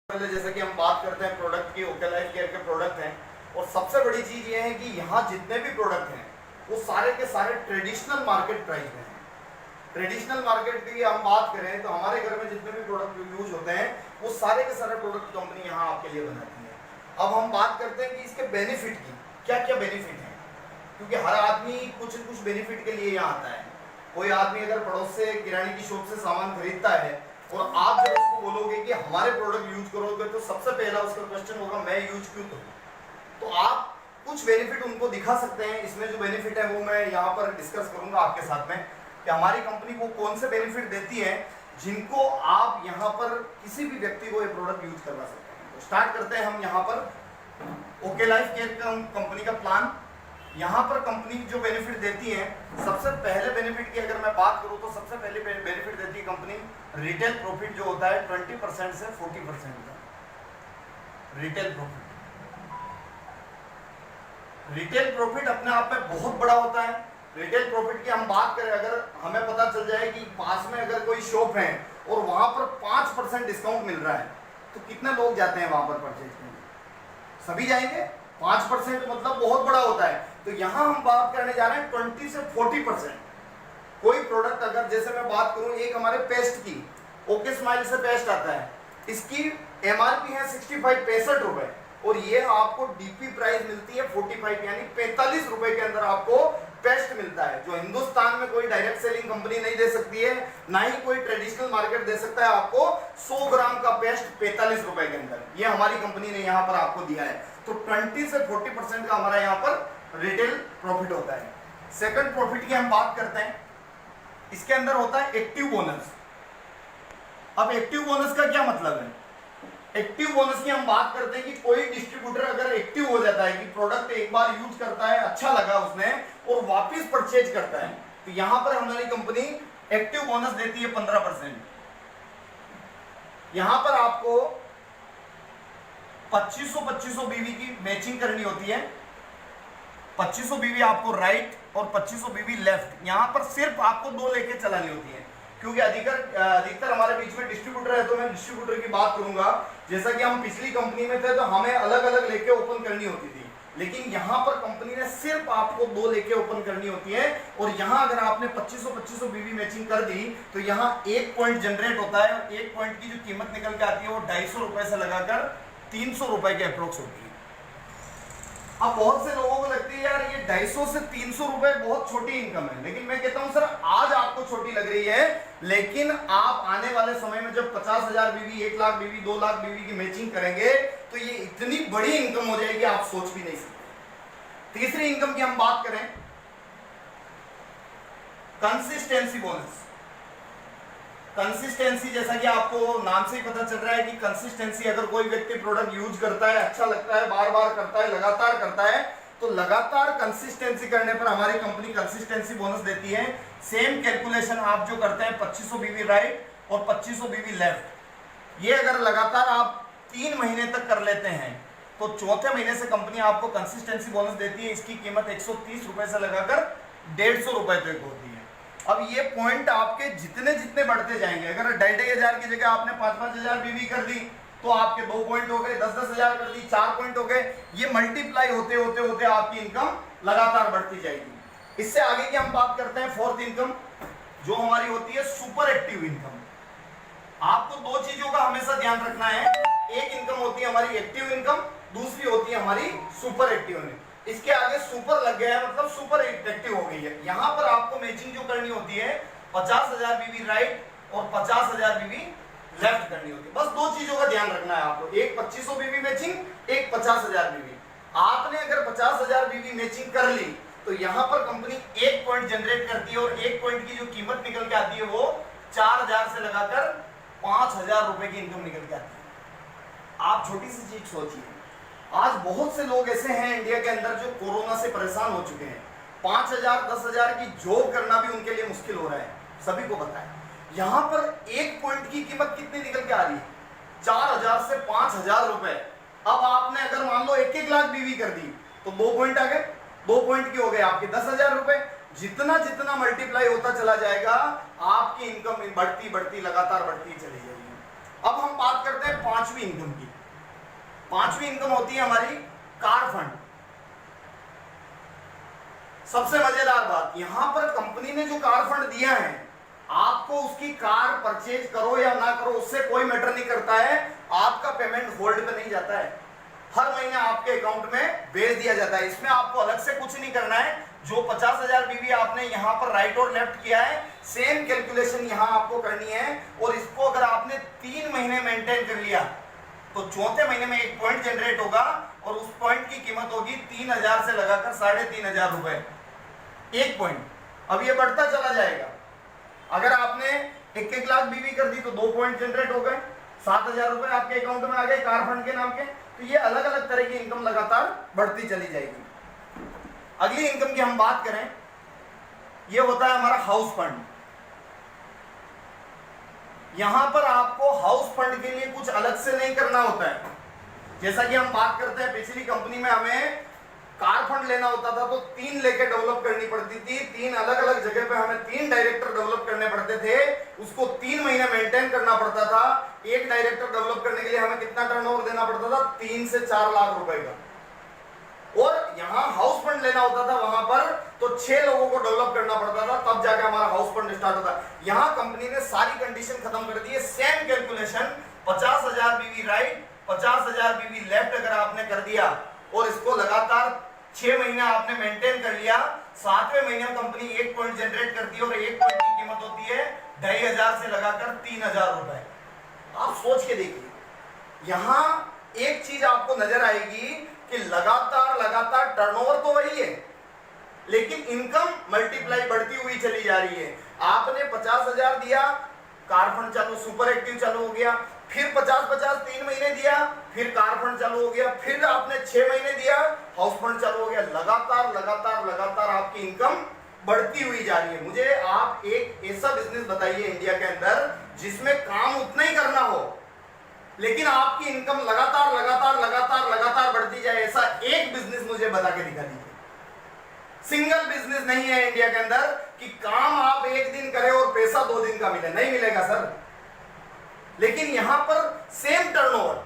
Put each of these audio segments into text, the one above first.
पहले जैसे कि हम बात करते हैं प्रोडक्ट की, ओके लाइफ केयर के प्रोडक्ट हैं और सबसे बड़ी चीज ये है कि यहाँ जितने भी प्रोडक्ट हैं वो सारे के सारे ट्रेडिशनल मार्केट प्राइस में हैं। ट्रेडिशनल मार्केट की हम बात करें तो हमारे घर में जितने भी प्रोडक्ट यूज होते हैं वो सारे के सारे प्रोडक्ट कंपनी यहाँ आपके लिए बनाती है। अब हम बात करते हैं कि इसके बेनिफिट की, क्या क्या बेनिफिट है, क्योंकि हर आदमी कुछ न कुछ बेनिफिट के लिए यहाँ आता है। कोई आदमी अगर पड़ोस से किराने की शॉप से सामान खरीदता है और आप जब उसको बोलोगे कि हमारे प्रोडक्ट यूज करोगे तो सबसे पहला उसका क्वेश्चन होगा मैं यूज क्यों करूं। तो आप कुछ बेनिफिट उनको दिखा सकते हैं। इसमें जो बेनिफिट है वो मैं यहाँ पर डिस्कस करूंगा आपके साथ में कि हमारी कंपनी को कौन से बेनिफिट देती है जिनको आप यहाँ पर किसी भी व्यक्ति को ये प्रोडक्ट यूज करवा सकते हैं। तो स्टार्ट करते हैं हम यहाँ पर ओके लाइफ केयर कंपनी का प्लान। यहाँ पर कंपनी जो बेनिफिट देती है, सबसे पहले बेनिफिट की अगर मैं बात करूँ तो सबसे पहले बेनिफिट देती है कंपनी रिटेल प्रॉफिट जो होता है 20% से 40% का रिटेल प्रॉफिट। रिटेल प्रॉफिट अपने आप में बहुत बड़ा होता है। रिटेल प्रॉफिट की हम बात करें, अगर हमें पता चल जाए कि पास में अगर कोई शॉप है और वहां पर 5% डिस्काउंट मिल रहा है तो कितने लोग जाते हैं वहां पर परचेज करने? सभी जाएंगे। 5% मतलब बहुत बड़ा होता है। तो यहां हम बात करने जा रहे हैं 20 से 40%। कोई प्रोडक्ट अगर जैसे मैं बात करूं, एक हमारे पेस्ट की ओके स्माइल से पेस्ट आता है, इसकी एमआरपी है 65 रुपए और ये आपको डीपी प्राइस मिलती है 45 यानी 45 रुपए के अंदर आपको पेस्ट मिलता है, जो हिंदुस्तान में कोई डायरेक्ट सेलिंग कंपनी नहीं दे सकती है, ना ही कोई ट्रेडिशनल मार्केट दे सकता है आपको 100 ग्राम का पेस्ट 45 रुपए के अंदर। ये हमारी कंपनी ने यहाँ पर आपको दिया है। तो 20 से 40% का हमारा यहाँ पर रिटेल प्रॉफिट होता है। सेकंड प्रॉफिट की हम बात करते हैं, इसके अंदर होता है एक्टिव बोनस। अब एक्टिव बोनस का क्या मतलब है? एक्टिव बोनस की हम बात करते हैं कि कोई डिस्ट्रीब्यूटर अगर एक्टिव हो जाता है कि प्रोडक्ट एक बार यूज करता है, अच्छा लगा उसने और वापस परचेज करता है, तो यहां पर हमारी कंपनी एक्टिव बोनस देती है 15%। यहां पर आपको 2500 बीवी की मैचिंग करनी होती है। 2500 बीवी आपको राइट और 2500 बीवी लेफ्ट। यहां पर सिर्फ आपको 2 लेके चलानी होती है, क्योंकि अधिकतर हमारे बीच में डिस्ट्रीब्यूटर है तो मैं डिस्ट्रीब्यूटर की बात करूंगा। जैसा कि हम पिछली कंपनी में थे तो हमें अलग अलग लेके ओपन करनी होती थी, लेकिन यहां पर कंपनी ने सिर्फ आपको 2 लेके ओपन करनी होती है। और यहां अगर आपने 2500 बीवी मैचिंग कर दी तो यहां 1 पॉइंट जनरेट होता है और 1 पॉइंट की जो कीमत निकल के आती है वो 250 रुपए से लगाकर 300 रुपए के अप्रोक्स होती है। अब बहुत से लोगों को लगती है यार ये 250 से 300 रुपए बहुत छोटी इनकम है, लेकिन मैं कहता हूं सर आज आपको छोटी लग रही है, लेकिन आप आने वाले समय में जब 50,000 बीवी, 1 लाख बीवी, 2 लाख बीवी की मैचिंग करेंगे तो ये इतनी बड़ी इनकम हो जाएगी आप सोच भी नहीं सकते। तीसरी इनकम की हम बात करें, कंसिस्टेंसी बोनस। कंसिस्टेंसी जैसा कि आपको नाम से ही पता चल रहा है कि कंसिस्टेंसी, अगर कोई व्यक्ति प्रोडक्ट यूज करता है, अच्छा लगता है, बार बार करता है, लगातार करता है, तो लगातार कंसिस्टेंसी करने पर हमारी कंपनी कंसिस्टेंसी बोनस देती है। सेम कैलकुलेशन आप जो करते हैं 2500 बीवी राइट और 2500 बीवी लेफ्ट, ये अगर लगातार आप 3 महीने तक कर लेते हैं तो चौथे महीने से कंपनी आपको कंसिस्टेंसी बोनस देती है। इसकी कीमत 130 रुपए से लगाकर 150 रुपए तक होती है। अब ये पॉइंट आपके जितने जितने बढ़ते जाएंगे, अगर 2,500 की जगह आपने 5,000 बीवी कर दी तो आपके 2 पॉइंट हो गए, 10,000 कर दी 4 पॉइंट हो गए। ये मल्टीप्लाई होते होते होते आपकी इनकम लगातार बढ़ती जाएगी। इससे आगे की हम बात करते हैं फोर्थ इनकम, जो हमारी होती है सुपर एक्टिव इनकम। आपको 2 चीजों का हमेशा ध्यान रखना है। एक इनकम होती है हमारी एक्टिव इनकम, दूसरी होती है हमारी सुपर एक्टिव इनकम। इसके आगे सुपर लग गया है मतलब सुपर एक्टिव हो गई है। यहां पर आपको मैचिंग जो करनी होती है 50,000 बीवी राइट और 50,000 बीवी लेफ्ट करनी होती है। बस 2 चीजों का ध्यान रखना है आपको, एक 2500 बीवी मैचिंग, एक 50,000 बीवी। आपने अगर 50,000 बीवी मैचिंग कर ली तो यहां पर कंपनी 1 पॉइंट जनरेट करती है और 1 पॉइंट की जो कीमत निकल के आती है वो 4,000 से लगाकर 5,000 रुपए की इनकम निकल के आती है। आप छोटी सी चीज सोचिए, आज बहुत से लोग ऐसे हैं इंडिया के अंदर जो कोरोना से परेशान हो चुके हैं। 5,000 10,000 की जॉब करना भी उनके लिए मुश्किल हो रहा है, सभी को पता है। यहां पर 1 पॉइंट की कीमत कितनी निकल के आ रही है? 4,000 से 5,000 रुपए। अब आपने अगर मान लो 1-1 लाख बीवी कर दी तो 2 पॉइंट आ गए, 2 पॉइंट की हो गए आपके 10,000 रुपए। जितना जितना मल्टीप्लाई होता चला जाएगा आपकी इनकम बढ़ती बढ़ती लगातार बढ़ती चली जाएगी। अब हम बात करते हैं पांचवी इनकम की। पांचवी इनकम होती है हमारी कार फंड। सबसे मजेदार बात, यहां पर कंपनी ने जो कार फंड दिया है, आपको उसकी कार परचेज करो या ना करो उससे कोई मैटर नहीं करता है, आपका पेमेंट होल्ड पे नहीं जाता है, हर महीने आपके अकाउंट में भेज दिया जाता है। इसमें आपको अलग से कुछ नहीं करना है। जो 50,000 बीवी आपने यहां पर राइट और लेफ्ट किया है, सेम कैलकुलेशन यहां आपको करनी है। और इसको अगर आपने 3 महीने मेंटेन कर लिया तो चौथे महीने में एक पॉइंट जनरेट होगा और उस पॉइंट की कीमत होगी 3,000 से लगाकर 3,500 रुपए एक पॉइंट। अब ये बढ़ता चला जाएगा। अगर आपने 1-1 लाख बीवी कर दी तो 2 पॉइंट जनरेट हो गए, 7,000 रुपए आपके अकाउंट में आ गए कार फंड के नाम के। तो ये अलग अलग तरह की इनकम लगातार बढ़ती चली जाएगी। अगली इनकम की हम बात करें, ये होता है हमारा हाउस फंड। यहां पर आपको हाउस फंड के लिए कुछ अलग से नहीं करना होता है। जैसा कि हम बात करते हैं, पिछली कंपनी में हमें कार फंड लेना होता था तो 3 लेके डेवलप करनी पड़ती थी। 3 अलग अलग जगह पे हमें 3 डायरेक्टर डेवलप करने पड़ते थे, उसको 3 महीने मेंटेन करना पड़ता था। एक डायरेक्टर डेवलप करने के लिए हमें कितना टर्नओवर देना पड़ता था? 3 से 4 लाख रुपए का। और यहां हाउस फंड लेना होता था, वहां पर तो 6 लोगों को डेवलप करना पड़ता था, तब जाके हमारा हाउस फंड स्टार्ट होता। यहां कंपनी ने सारी कंडीशन खत्म कर दी है। सेम कैलकुलेशन 50,000 बीवी राइट, 50,000 बीवी लेफ्ट अगर आपने कर दिया और इसको लगातार 6 महीने आपने मेंटेन कर लिया, 7वें महीने में कंपनी 1 पॉइंट जनरेट करती है और 1 पॉइंट की कीमत होती है 2,500 से लगाकर 3,000 रुपए। आप सोच के देखिए, यहां एक चीज आपको नजर आएगी कि लगातार टर्नओवर तो वही है, लेकिन इनकम मल्टीप्लाई बढ़ती हुई चली जा रही है। आपने 50,000 दिया, कार फंड चालू, सुपर एक्टिव चालू हो गया, फिर 50-50 3 महीने दिया, फिर कार फंड चालू हो गया, फिर आपने 6 महीने दिया, हाउस फंड चालू हो गया। लगातार आपकी इनकम बढ़ती हुई जा रही है। मुझे आप एक ऐसा बिजनेस बताइए इंडिया के अंदर जिसमें काम उतना ही करना हो लेकिन आपकी इनकम लगातार बढ़ती जाए। ऐसा एक बिजनेस मुझे बता के दिखा दीजिए। सिंगल बिजनेस नहीं है इंडिया के अंदर कि काम आप 1 दिन करें और पैसा 2 दिन का मिले, नहीं मिलेगा सर। लेकिन यहां पर सेम टर्नओवर,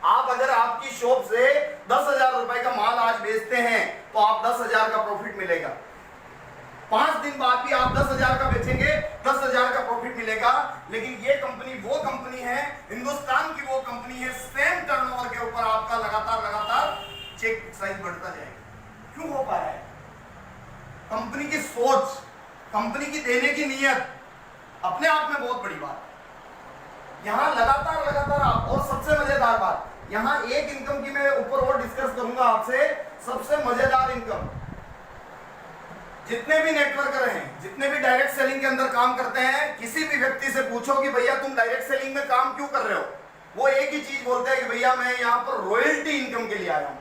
आप अगर आपकी शॉप से 10,000 रुपए का माल आज बेचते हैं तो आप 10,000 का प्रॉफिट मिलेगा। 5 दिन बाद भी आप 10,000 का बेचेंगे, 10,000 का प्रॉफिट मिलेगा। लेकिन ये कंपनी वो कंपनी है, हिंदुस्तान की वो कंपनी है, सेम टर्नओवर के ऊपर आपका लगातार चेक साइज बढ़ता जाएगा। क्यों हो पा रहा है? कंपनी की सोच, कंपनी की देने की नीयत अपने आप में बहुत बड़ी बात है। यहां लगातार आप, और सबसे मजेदार बात, यहां एक इनकम की मैं ऊपर और डिस्कस करूंगा आपसे। सबसे मजेदार इनकम, जितने भी नेटवर्कर हैं, जितने भी डायरेक्ट सेलिंग के अंदर काम करते हैं, किसी भी व्यक्ति से पूछो कि भैया तुम डायरेक्ट सेलिंग में काम क्यों कर रहे हो, वो एक ही चीज बोलते हैं कि भैया मैं यहाँ पर रॉयल्टी इनकम के लिए आया हूं।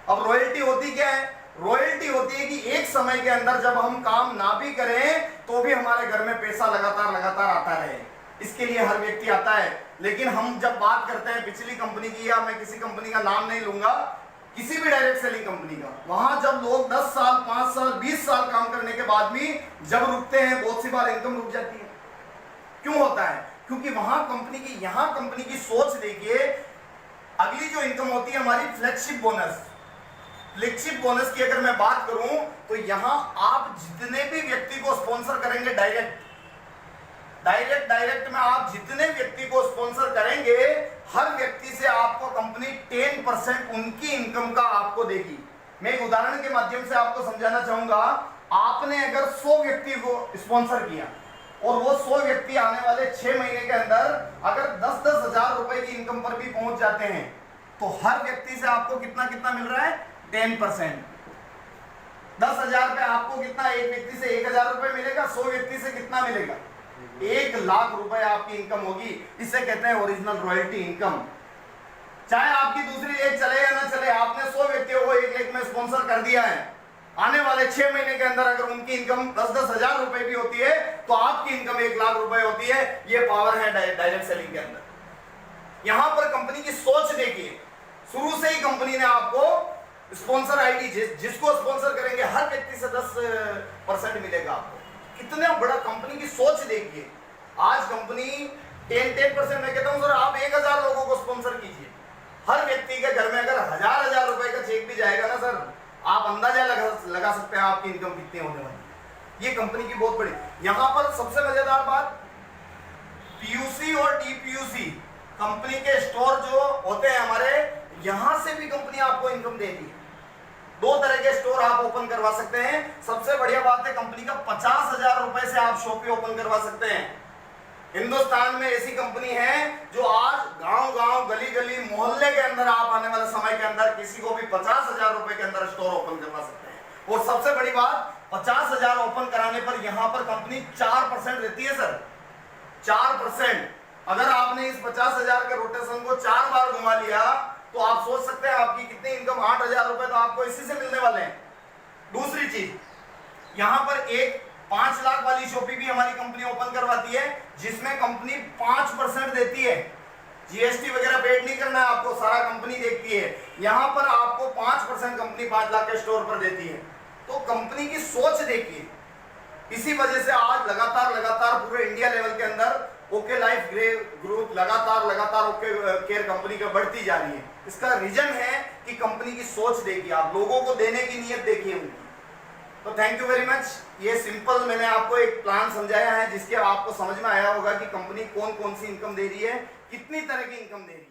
अब रॉयल्टी होती क्या है? रॉयल्टी होती है कि एक समय के अंदर जब हम काम ना भी करें तो भी हमारे घर में पैसा लगातार आता रहे, इसके लिए हर व्यक्ति आता है। लेकिन हम जब बात करते हैं पिछली कंपनी की, या मैं किसी कंपनी का नाम नहीं लूंगा, किसी भी डायरेक्ट सेलिंग कंपनी का, वहां जब लोग 10 साल 5 साल 20 साल काम करने के बाद भी जब रुकते हैं, बहुत सी बार इनकम रुक जाती है। क्यों होता है? क्योंकि वहां कंपनी की, यहां कंपनी की सोच देखिए। अगली जो इनकम होती है हमारी फ्लैगशिप बोनस। फ्लैगशिप बोनस की अगर मैं बात करूं तो यहां आप जितने भी व्यक्ति को स्पॉन्सर करेंगे, डायरेक्ट में आप जितने व्यक्ति को स्पॉन्सर करेंगे, हर व्यक्ति से आपको कंपनी 10% उनकी इनकम का आपको देगी। मैं एक उदाहरण के माध्यम से आपको समझाना चाहूंगा। आपने अगर 100 व्यक्ति को स्पॉन्सर किया और वो 100 व्यक्ति आने वाले 6 महीने के अंदर अगर 10-10 हजार रुपए की इनकम पर भी पहुंच जाते हैं तो हर व्यक्ति से आपको कितना मिल रहा है? 10%। 10,000 पे आपको कितना, एक व्यक्ति से 1,000 रुपए मिलेगा, 100 व्यक्ति से कितना मिलेगा? 1 लाख रुपए आपकी इनकम होगी। इसे कहते हैं ओरिजिनल रॉयल्टी इनकम। चाहे आपकी दूसरी लेग चले या ना चले, आपने 100 व्यक्तियों को 1 लेग में स्पॉन्सर कर दिया है, आने वाले 6 महीने के अंदर अगर उनकी इनकम 10-10 हजार रुपए भी होती है तो आपकी इनकम 1 लाख रुपए होती है। ये पावर है डायरेक्ट सेलिंग के अंदर। यहां पर कंपनी की सोच देखिए, शुरू से ही कंपनी ने आपको स्पॉन्सर आईडी, जिसको स्पॉन्सर करेंगे हर व्यक्ति से 10% मिलेगा आपको। कितना बड़ा कंपनी की सोच देखिए। आज कंपनी 10% मैं कहता हूं सर आप 1000 लोगों को स्पॉन्सर कीजिए। हर व्यक्ति के घर में अगर 1000 रुपए का चेक भी जाएगा ना सर, आप अंदाजा लगा सकते हैं आपकी इनकम कितनी होने वाली है। ये कंपनी की बहुत बड़ी, यहां पर सबसे मजेदार बात, पीयूसी और डीपीयूसी कंपनी के स्टोर जो होते हैं हमारे, यहां से भी कंपनी आपको इनकम दे रही है। 2 तरह के स्टोर आप ओपन करवा सकते हैं। सबसे बढ़िया बात है कंपनी का 50,000 रुपए से आप शॉप ओपन करवा सकते हैं। हिंदुस्तान में ऐसी कंपनी है जो आज गांव-गांव, गली-गली, मोहल्ले के अंदर आप आने वाले समय के अंदर किसी को भी 50,000 रुपए के अंदर स्टोर ओपन करवा सकते हैं। और सबसे बड़ी बात, 50,000 ओपन कराने पर यहां पर कंपनी 4% रहती है सर, 4%। अगर आपने इस 50,000 के रोटेशन को 4 बार घुमा लिया तो आप सोच सकते हैं आपकी कितनी इनकम, 8,000 रुपए तो आपको इसी से मिलने वाले हैं। दूसरी चीज, यहां पर एक 5 लाख वाली शॉपी भी हमारी कंपनी ओपन करवाती है, जिसमें कंपनी 5% देती है। जीएसटी वगैरह पेड नहीं करना है आपको, सारा कंपनी देखती है। यहां पर आपको 5% कंपनी 5 लाख के स्टोर पर देती है। तो कंपनी की सोच देखिए, इसी वजह से आज लगातार पूरे इंडिया लेवल के अंदर ओके लाइफ ग्रुप लगातार ओके केयर कंपनी का बढ़ती जा रही है। इसका रीजन है कि कंपनी की सोच देखिए, आप लोगों को देने की नीयत देखिए उनकी। तो थैंक यू वेरी मच। ये सिंपल मैंने आपको एक प्लान समझाया है जिसके आपको समझ में आया होगा कि कंपनी कौन कौन सी इनकम दे रही है, कितनी तरह की इनकम दे रही है।